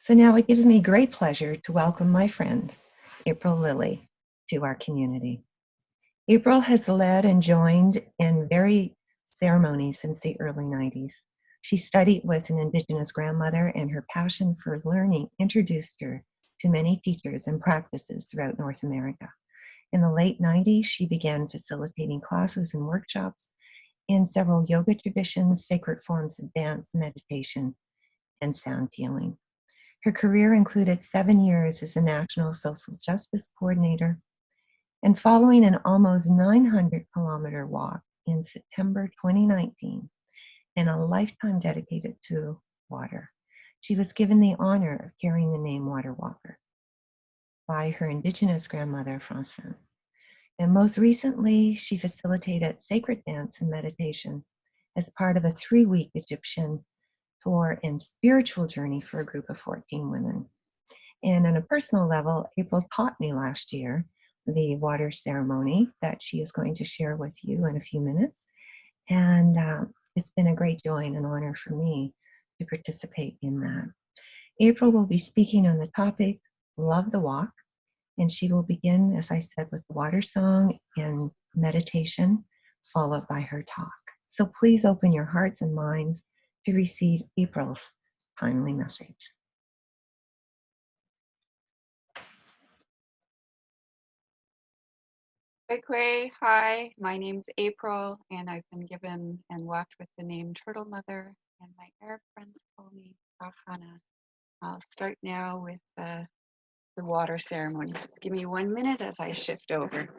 So now it gives me great pleasure to welcome my friend, April Lilley, to our community. April has led and joined in various ceremonies since the early 90s. She studied with an Indigenous grandmother, and her passion for learning introduced her to many teachers and practices throughout North America. In the late 90s, she began facilitating classes and workshops in several yoga traditions, sacred forms of dance, meditation, and sound healing. Her career included 7 years as a National Social Justice Coordinator, and following an almost 900-kilometer walk in September 2019 and a lifetime dedicated to water, she was given the honor of carrying the name Water Walker by her Indigenous grandmother, Francine. And most recently, she facilitated sacred dance and meditation as part of a 3-week Egyptian tour and spiritual journey for a group of 14 women. And on a personal level, April taught me last year the water ceremony that she is going to share with you in a few minutes. And it's been a great joy and an honor for me to participate in that. April will be speaking on the topic, Love the Walk, and she will begin, as I said, with the water song and meditation, followed by her talk. So please open your hearts and minds to receive April's timely message. Hi, my name's April, and I've been given and walked with the name Turtle Mother, and my Arab friends call me Rahana. I'll start now with the water ceremony. Just give me 1 minute as I shift over.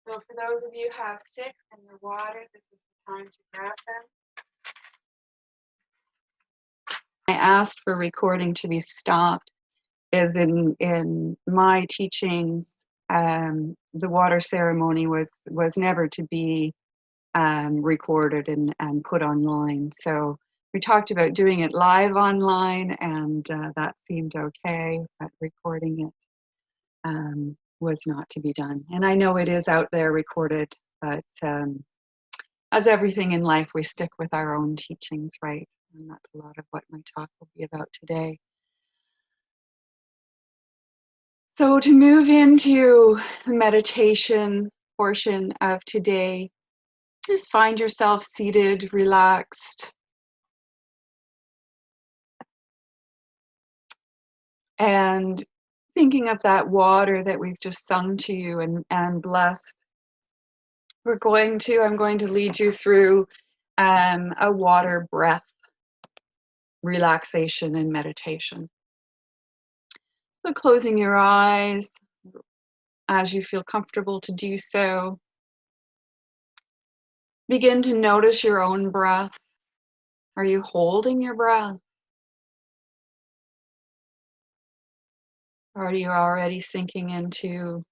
So for those of you who have sticks and your water, this is the time to grab them. I asked for recording to be stopped, as in my teachings, the water ceremony was never to be recorded and put online. So we talked about doing it live online, and that seemed okay, but recording it was not to be done. And I know it is out there recorded, but as everything in life, we stick with our own teachings, right? And that's a lot of what my talk will be about today. So to move into the meditation portion of today, just find yourself seated, relaxed, and thinking of that water that we've just sung to you and blessed. I'm going to lead you through a water breath relaxation and meditation. So closing your eyes as you feel comfortable to do so. Begin to notice your own breath. Are you holding your breath? Or are you already sinking into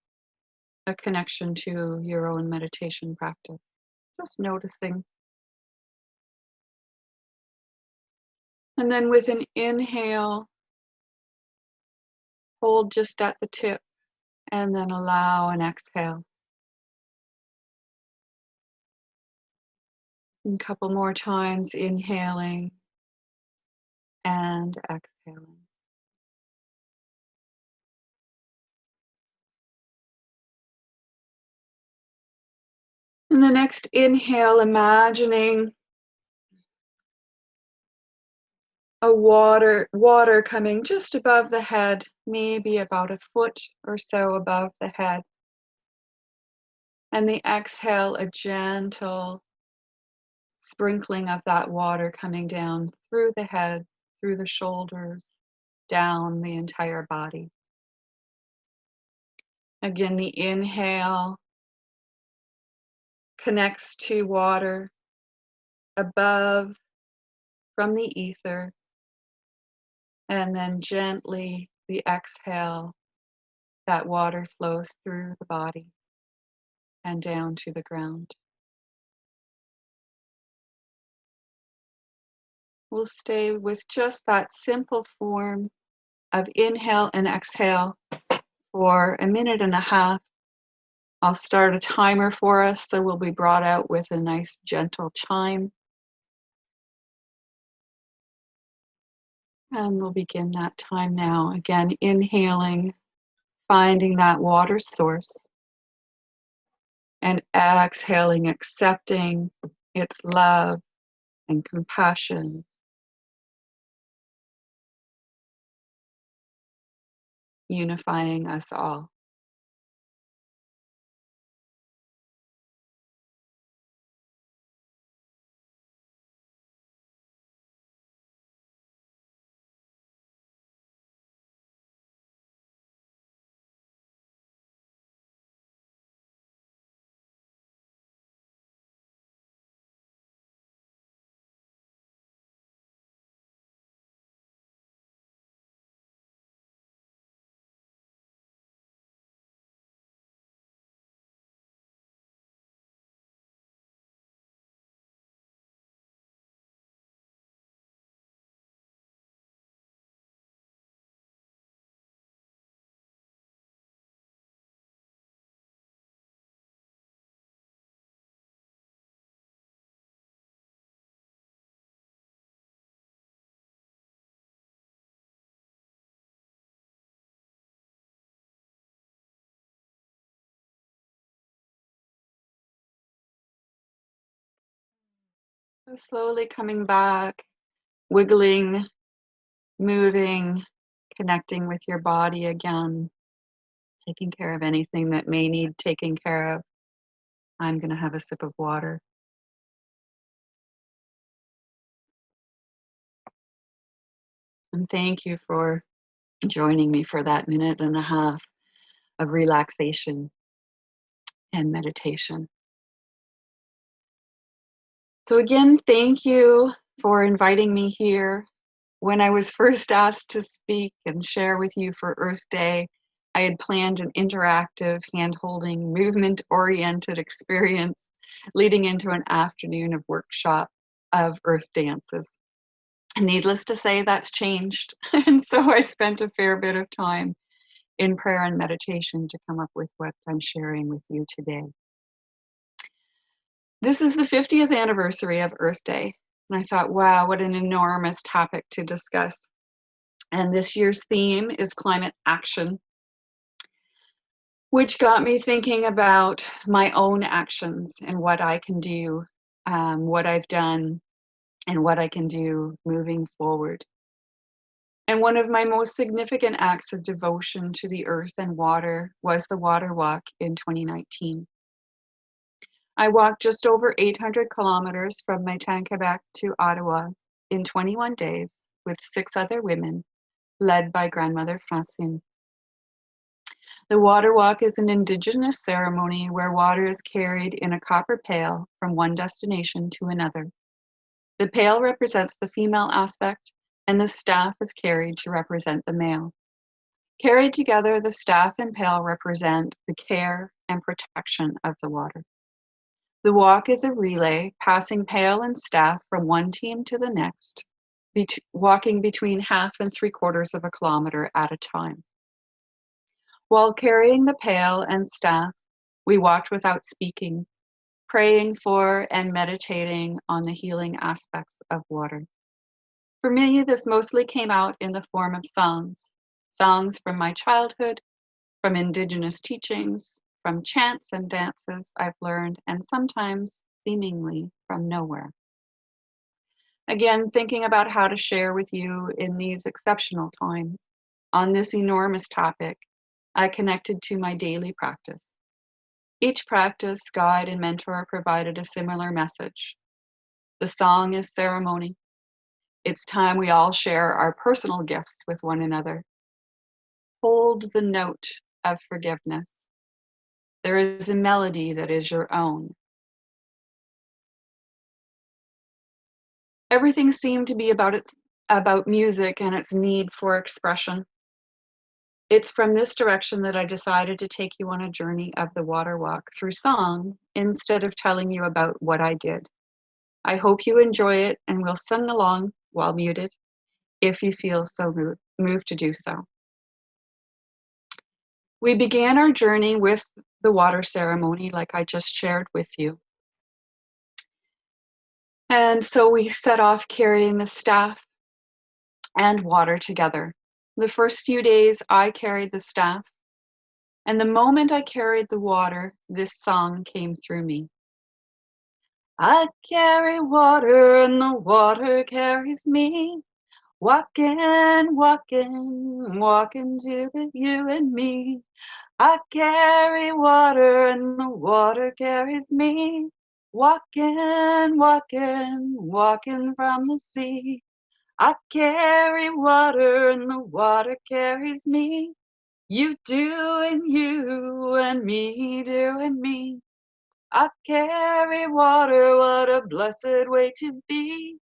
a connection to your own meditation practice? Just noticing. And then with an inhale, hold just at the tip, and then allow an exhale. A couple more times, inhaling and exhaling. And the next inhale, imagining a water coming just above the head, maybe about a foot or so above the head. And the exhale, a gentle sprinkling of that water coming down through the head, through the shoulders, down the entire body. Again, the inhale connects to water above from the ether, and then gently the exhale, that water flows through the body and down to the ground. We'll stay with just that simple form of inhale and exhale for 1.5 minutes. I'll start a timer for us, so we'll be brought out with a nice gentle chime. And we'll begin that time now. Again, inhaling, finding that water source, and exhaling, accepting its love and compassion, unifying us all. So slowly coming back, wiggling, moving, connecting with your body again, taking care of anything that may need taking care of. I'm going to have a sip of water. And thank you for joining me for that minute and a half of relaxation and meditation. So again, thank you for inviting me here. When I was first asked to speak and share with you for Earth Day, I had planned an interactive, hand-holding, movement-oriented experience leading into an afternoon of workshop of earth dances. Needless to say, that's changed. And so I spent a fair bit of time in prayer and meditation to come up with what I'm sharing with you today. This is the 50th anniversary of Earth Day. And I thought, wow, what an enormous topic to discuss. And this year's theme is climate action, which got me thinking about my own actions and what I can do, what I've done, and what I can do moving forward. And one of my most significant acts of devotion to the earth and water was the Water Walk in 2019. I walked just over 800 kilometers from Matin, Quebec to Ottawa in 21 days with 6 other women, led by grandmother Francine. The Water Walk is an Indigenous ceremony where water is carried in a copper pail from one destination to another. The pail represents the female aspect, and the staff is carried to represent the male. Carried together, the staff and pail represent the care and protection of the water. The walk is a relay, passing pail and staff from one team to the next, walking between 1/2 and 3/4 of a kilometer at a time. While carrying the pail and staff, we walked without speaking, praying for and meditating on the healing aspects of water. For me, this mostly came out in the form of songs from my childhood, from Indigenous teachings, from chants and dances I've learned, and sometimes seemingly from nowhere. Again, thinking about how to share with you in these exceptional times on this enormous topic, I connected to my daily practice. Each practice, guide, and mentor provided a similar message. The song is ceremony. It's time we all share our personal gifts with one another. Hold the note of forgiveness. There is a melody that is your own. Everything seemed to be about music and its need for expression. It's from this direction that I decided to take you on a journey of the Water Walk through song instead of telling you about what I did. I hope you enjoy it and will sing along while muted if you feel so moved to do so. We began our journey with the water ceremony like I just shared with you. And so we set off carrying the staff and water together. The first few days I carried the staff, and the moment I carried the water, this song came through me. I carry water and the water carries me. Walking, walking, walking to the you and me. I carry water and the water carries me. Walking, walking, walking from the sea. I carry water and the water carries me. You doing you and me doing me. I carry water, what a blessed way to be.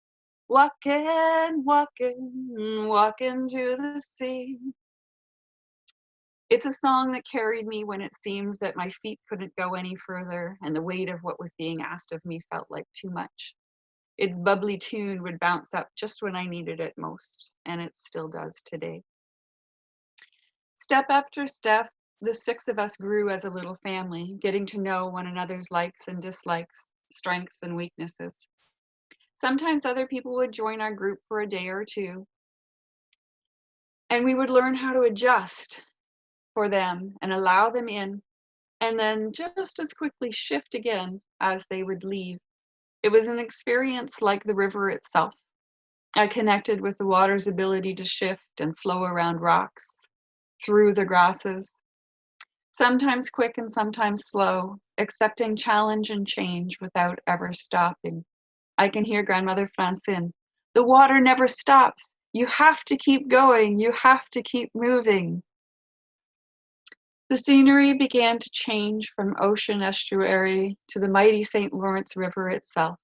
Walking, walking, walking to the sea. It's a song that carried me when it seemed that my feet couldn't go any further and the weight of what was being asked of me felt like too much. Its bubbly tune would bounce up just when I needed it most, and it still does today. Step after step, the six of us grew as a little family, getting to know one another's likes and dislikes, strengths and weaknesses. Sometimes other people would join our group for a day or two, and we would learn how to adjust for them and allow them in, and then just as quickly shift again as they would leave. It was an experience like the river itself. I connected with the water's ability to shift and flow around rocks, through the grasses, sometimes quick and sometimes slow, accepting challenge and change without ever stopping. I can hear Grandmother Francine. The water never stops. You have to keep going. You have to keep moving. The scenery began to change from ocean estuary to the mighty St. Lawrence River itself.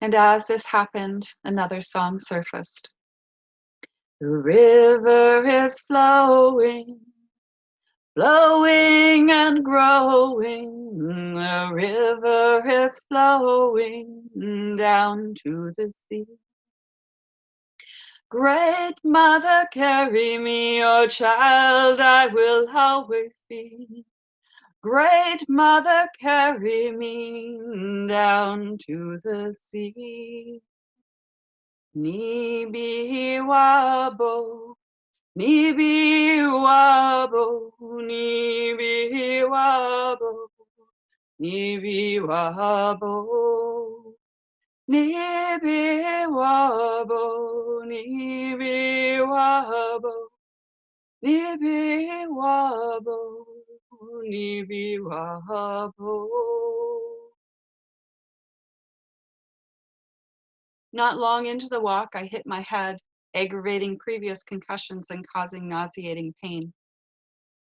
And as this happened, another song surfaced. The river is flowing, flowing and growing. The river is flowing down to the sea. Great Mother, carry me, your child I will always be. Great Mother, carry me down to the sea. Nibi wabo, nibi wabo, nibi wabo, nibi wabo, nibi wabo, nibi wabo, nibi wabo, nibi wabo. Not long into the walk, I hit my head, aggravating previous concussions and causing nauseating pain.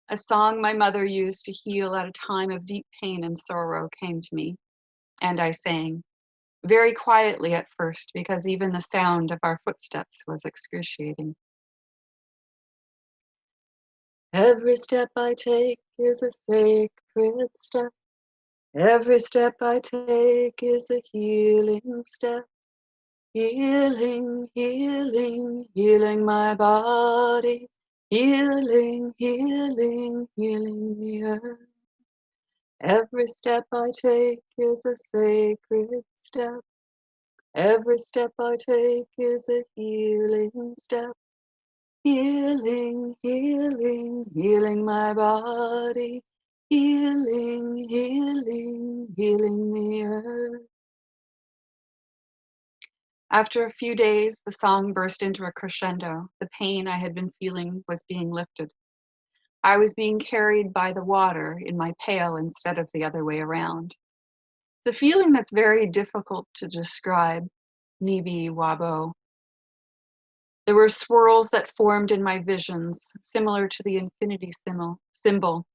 A song my mother used to heal at a time of deep pain and sorrow came to me, and I sang, very quietly at first, because even the sound of our footsteps was excruciating. Every step I take is a sacred step. Every step I take is a healing step. Healing, healing, healing my body. Healing, healing, healing the earth. Every step I take is a sacred step. Every step I take is a healing step. Healing, healing, healing my body. Healing, healing, healing the earth. After a few days, the song burst into a crescendo. The pain I had been feeling was being lifted. I was being carried by the water in my pail instead of the other way around. The feeling that's very difficult to describe, Nibi Wabo. There were swirls that formed in my visions, similar to the infinity symbol.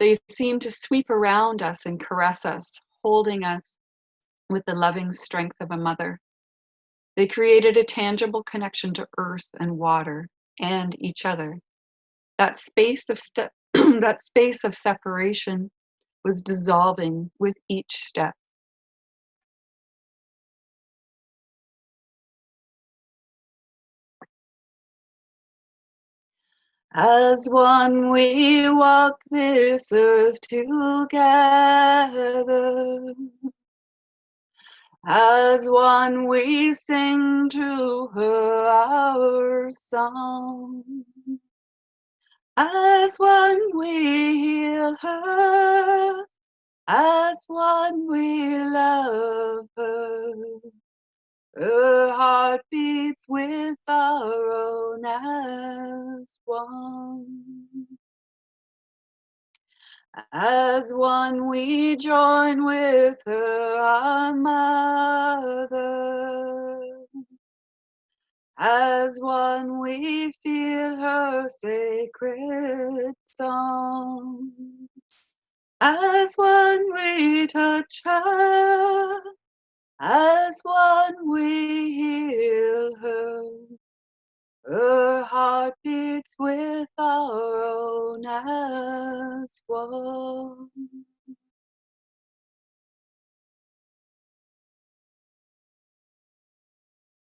They seemed to sweep around us and caress us, holding us with the loving strength of a mother. They created a tangible connection to earth and water and each other. That space of that space of separation was dissolving with each step. As one we walk this earth together. As one we sing to her our song. As one we heal her. As one we love her. Her heart beats with our own as one. As one we join with her, our mother. As one we feel her sacred song. As one we touch her. As one we heal her. Her heart beats with our own as one.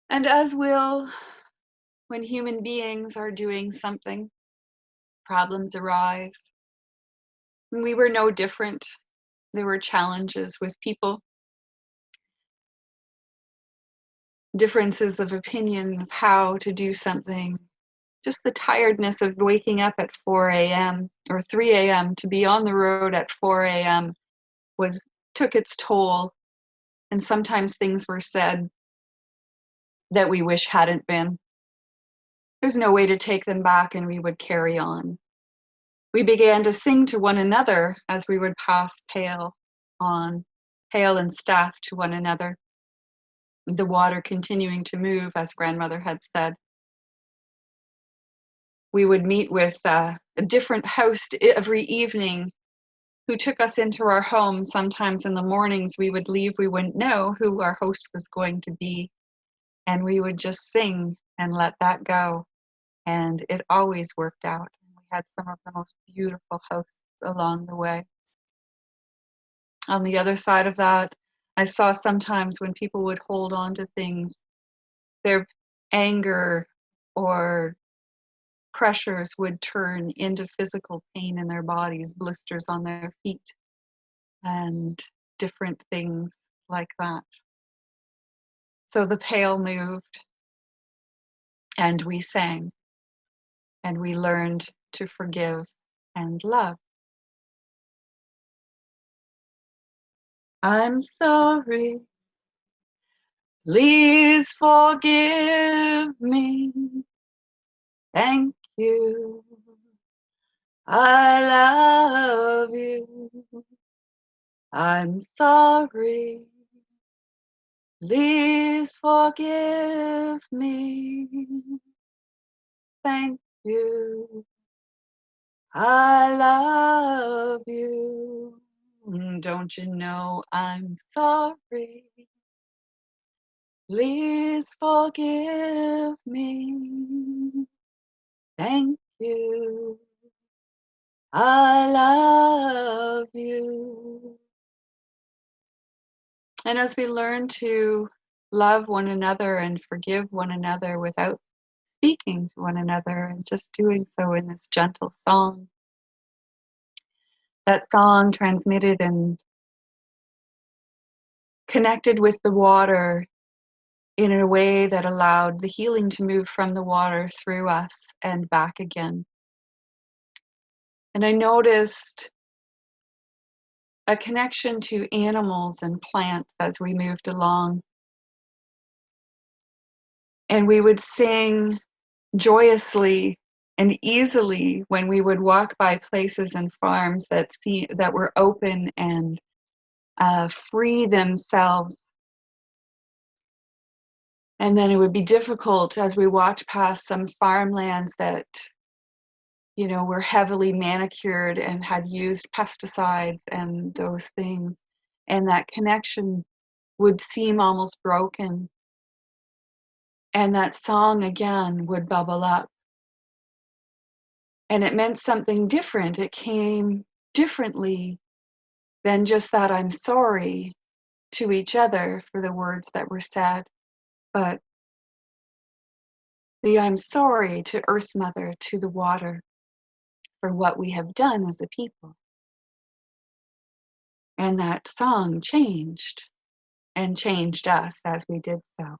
And as will, when human beings are doing something, problems arise. And we were no different. There were challenges with people, differences of opinion of how to do something. Just the tiredness of waking up at 4 a.m. or 3 a.m. to be on the road at 4 a.m. took its toll. And sometimes things were said that we wish hadn't been. There's no way to take them back, and we would carry on. We began to sing to one another as we would pass pail and staff to one another. The water continuing to move, as grandmother had said. We would meet with a different host every evening who took us into our home. Sometimes in the mornings we would leave, we wouldn't know who our host was going to be. And we would just sing and let that go. And it always worked out. We had some of the most beautiful hosts along the way. On the other side of that, I saw sometimes when people would hold on to things, their anger or pressures would turn into physical pain in their bodies, blisters on their feet, and different things like that. So the pail moved, and we sang, and we learned to forgive and love. I'm sorry, please forgive me. Thank you, I love you. I'm sorry, please forgive me. Thank you, I love you. Don't you know I'm sorry? Please forgive me. Thank you, I love you. And as we learn to love one another and forgive one another without speaking to one another and just doing so in this gentle song, that song transmitted and connected with the water in a way that allowed the healing to move from the water through us and back again. And I noticed a connection to animals and plants as we moved along. And we would sing joyously and easily when we would walk by places and farms that were open and free themselves. And then it would be difficult as we walked past some farmlands that, were heavily manicured and had used pesticides and those things. And that connection would seem almost broken. And that song again would bubble up. And it meant something different. It came differently than just that I'm sorry to each other for the words that were said, but the I'm sorry to Earth Mother, to the water, for what we have done as a people. And that song changed and changed us as we did so.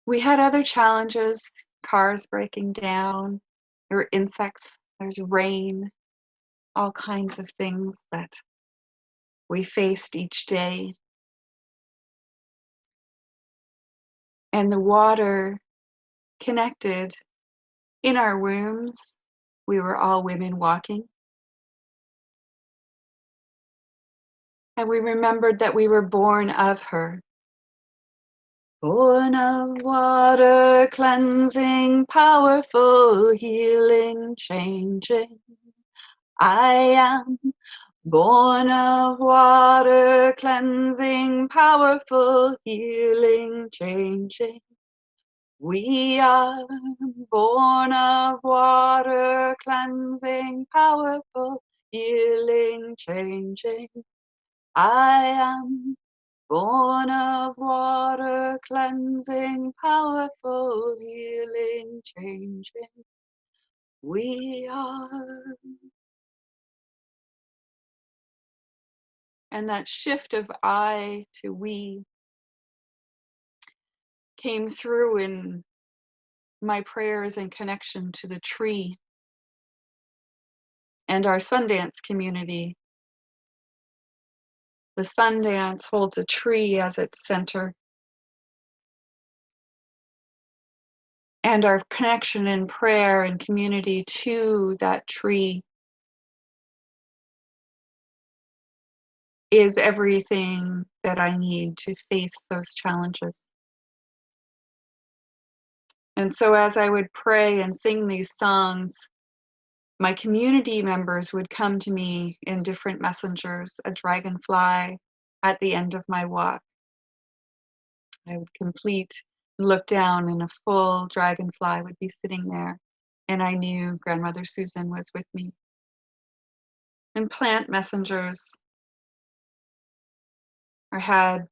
We had other challenges, cars breaking down, there were insects, there's rain, all kinds of things that we faced each day. And the water connected in our wombs. We were all women walking. And we remembered that we were born of her. Born of water, cleansing, powerful, healing, changing. I am born of water, cleansing, powerful, healing, changing. We are born of water, cleansing, powerful, healing, changing. I am born of water, cleansing, powerful, healing, changing. We are. And that shift of I to we came through in my prayers and connection to the tree and our Sundance community. The Sundance holds a tree as its center. And our connection in prayer and community to that tree is everything that I need to face those challenges. And so as I would pray and sing these songs, my community members would come to me in different messengers, a dragonfly at the end of my walk. I would look down, and a full dragonfly would be sitting there, and I knew Grandmother Susan was with me. And plant messengers, I had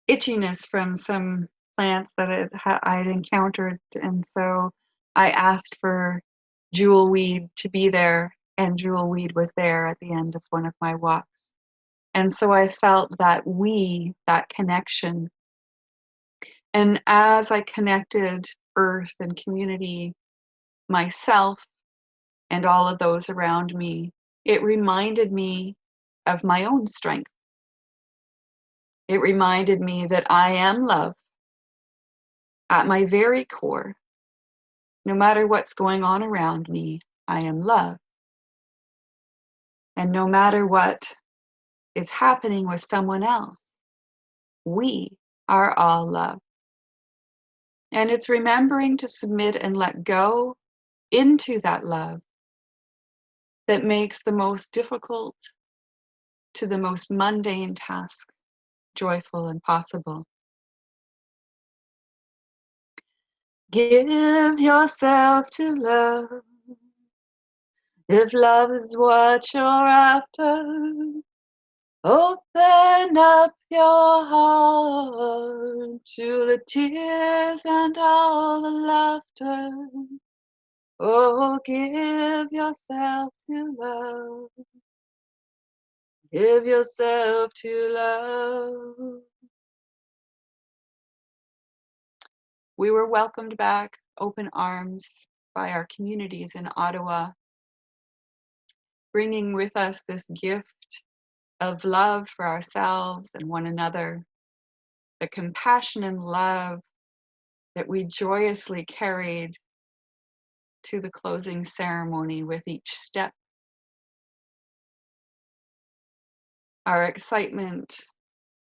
itchiness from some plants that I'd encountered, and so I asked for jewelweed to be there, and jewelweed was there at the end of one of my walks. And so I felt that connection. And as I connected earth and community, myself, and all of those around me, it reminded me of my own strength. It reminded me that I am love at my very core. No matter what's going on around me, I am love. And no matter what is happening with someone else, we are all love. And it's remembering to submit and let go into that love that makes the most difficult to the most mundane task joyful and possible. Give yourself to love. If love is what you're after, open up your heart to the tears and all the laughter. Oh, give yourself to love. Give yourself to love. We were welcomed back, open arms, by our communities in Ottawa, bringing with us this gift of love for ourselves and one another, the compassion and love that we joyously carried to the closing ceremony with each step. Our excitement,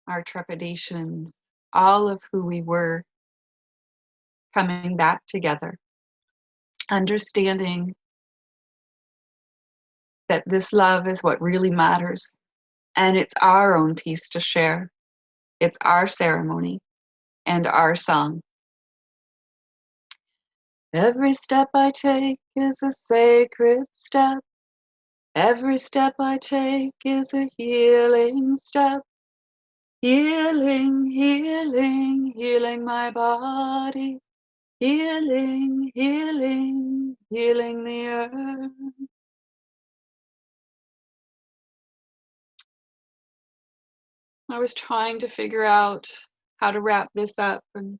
our trepidations, all of who we were coming back together, understanding that this love is what really matters, and it's our own piece to share. It's our ceremony and our song. Every step I take is a sacred step. Every step I take is a healing step. Healing, healing, healing my body. Healing, healing, healing the earth. I was trying to figure out how to wrap this up and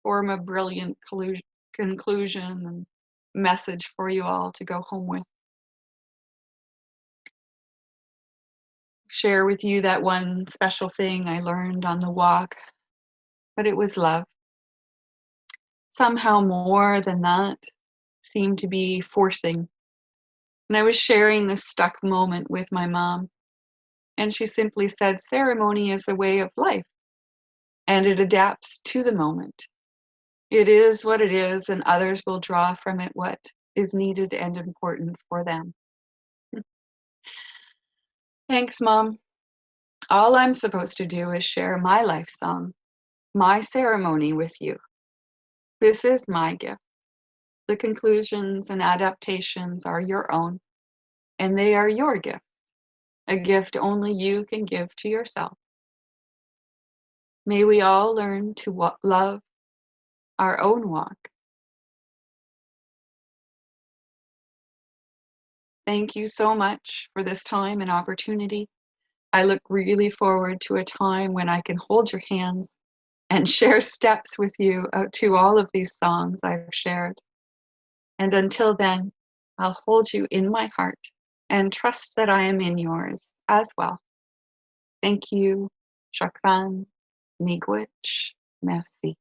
form a brilliant conclusion and message for you all to go home with. Share with you that one special thing I learned on the walk, but it was love. Somehow more than that seemed to be forcing. And I was sharing this stuck moment with my mom, and she simply said, ceremony is a way of life, and it adapts to the moment. It is what it is, and others will draw from it what is needed and important for them. Thanks, Mom. All I'm supposed to do is share my life song, my ceremony with you. This is my gift. The conclusions and adaptations are your own, and they are your gift, a gift only you can give to yourself. May we all learn to love our own walk. Thank you so much for this time and opportunity. I look really forward to a time when I can hold your hands and share steps with you to all of these songs I've shared. And until then, I'll hold you in my heart and trust that I am in yours as well. Thank you. Shakran. Miigwech. Merci.